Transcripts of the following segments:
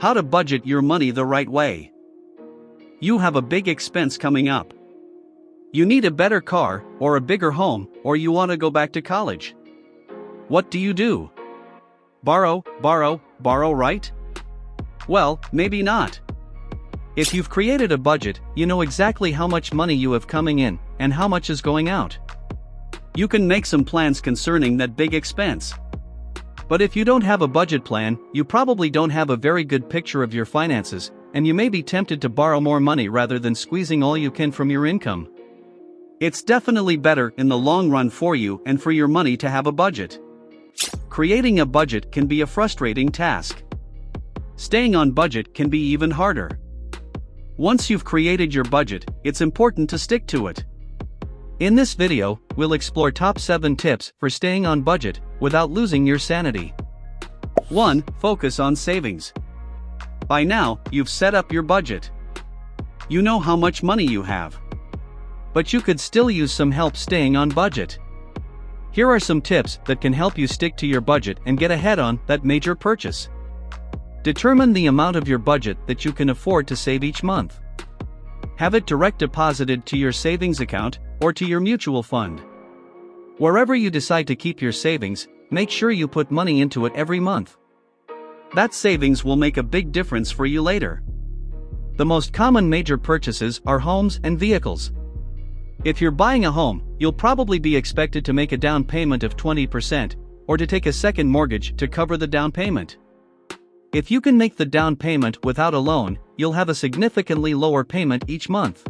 How to budget your money the right way. You have a big expense coming up. You need a better car, or a bigger home, or you want to go back to college. What do? Borrow, right? Well, maybe not. If you've created a budget, you know exactly how much money you have coming in, and how much is going out. You can make some plans concerning that big expense. But if you don't have a budget plan, you probably don't have a very good picture of your finances, and you may be tempted to borrow more money rather than squeezing all you can from your income. It's definitely better in the long run for you and for your money to have a budget. Creating a budget can be a frustrating task. Staying on budget can be even harder. Once you've created your budget, it's important to stick to it. In this video, we'll explore top 7 tips for staying on budget without losing your sanity. 1. Focus on savings. By now, you've set up your budget. You know how much money you have. But you could still use some help staying on budget. Here are some tips that can help you stick to your budget and get ahead on that major purchase. Determine the amount of your budget that you can afford to save each month. Have it direct deposited to your savings account or to your mutual fund. Wherever you decide to keep your savings, make sure you put money into it every month. That savings will make a big difference for you later. The most common major purchases are homes and vehicles. If you're buying a home, you'll probably be expected to make a down payment of 20%, or to take a second mortgage to cover the down payment. If you can make the down payment without a loan, you'll have a significantly lower payment each month.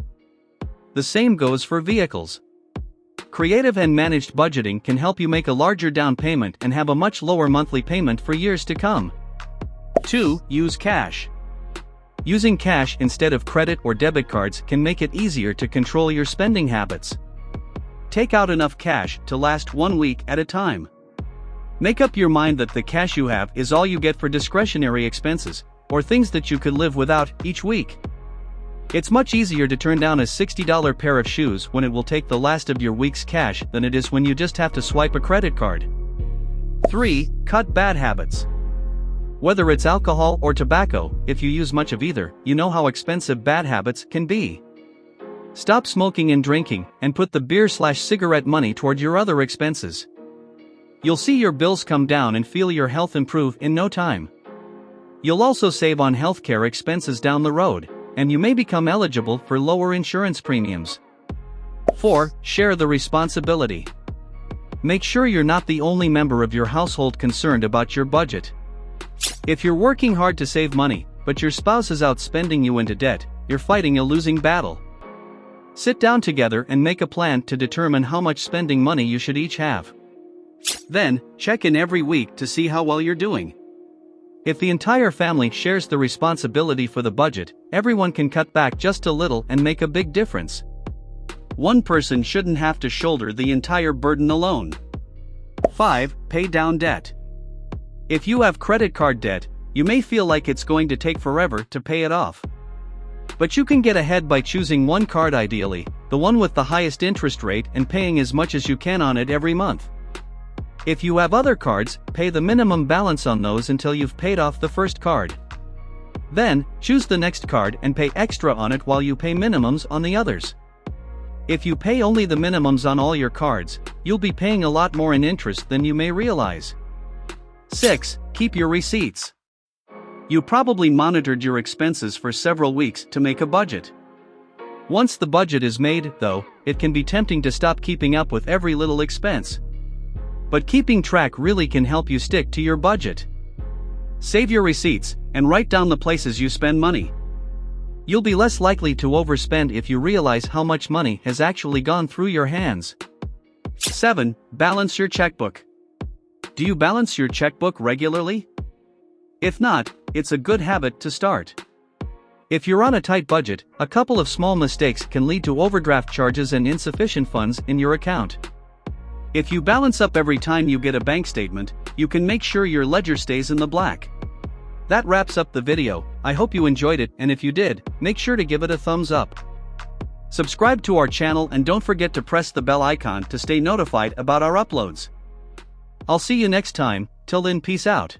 The same goes for vehicles. Creative and managed budgeting can help you make a larger down payment and have a much lower monthly payment for years to come. 2. Use cash. Using cash instead of credit or debit cards can make it easier to control your spending habits. Take out enough cash to last 1 week at a time. Make up your mind that the cash you have is all you get for discretionary expenses, or things that you could live without, each week. It's much easier to turn down a $60 pair of shoes when it will take the last of your week's cash than it is when you just have to swipe a credit card. 3. Cut bad habits. Whether it's alcohol or tobacco, if you use much of either, you know how expensive bad habits can be. Stop smoking and drinking, and put the beer/cigarette money toward your other expenses. You'll see your bills come down and feel your health improve in no time. You'll also save on healthcare expenses down the road, and you may become eligible for lower insurance premiums. 4. Share the responsibility. Make sure you're not the only member of your household concerned about your budget. If you're working hard to save money, but your spouse is out spending you into debt, you're fighting a losing battle. Sit down together and make a plan to determine how much spending money you should each have. Then, check in every week to see how well you're doing. If the entire family shares the responsibility for the budget, everyone can cut back just a little and make a big difference. One person shouldn't have to shoulder the entire burden alone. 5. Pay down debt. If you have credit card debt, you may feel like it's going to take forever to pay it off. But you can get ahead by choosing one card, ideally, the one with the highest interest rate, and paying as much as you can on it every month. If you have other cards, pay the minimum balance on those until you've paid off the first card. Then, choose the next card and pay extra on it while you pay minimums on the others. If you pay only the minimums on all your cards, you'll be paying a lot more in interest than you may realize. 6. Keep your receipts. You probably monitored your expenses for several weeks to make a budget. Once the budget is made, though, it can be tempting to stop keeping up with every little expense. But keeping track really can help you stick to your budget. Save your receipts, and write down the places you spend money. You'll be less likely to overspend if you realize how much money has actually gone through your hands. 7. Balance your checkbook. Do you balance your checkbook regularly? If not, it's a good habit to start. If you're on a tight budget, a couple of small mistakes can lead to overdraft charges and insufficient funds in your account. If you balance up every time you get a bank statement, you can make sure your ledger stays in the black. That wraps up the video. I hope you enjoyed it, and if you did, make sure to give it a thumbs up. Subscribe to our channel and don't forget to press the bell icon to stay notified about our uploads. I'll see you next time. Till then, peace out.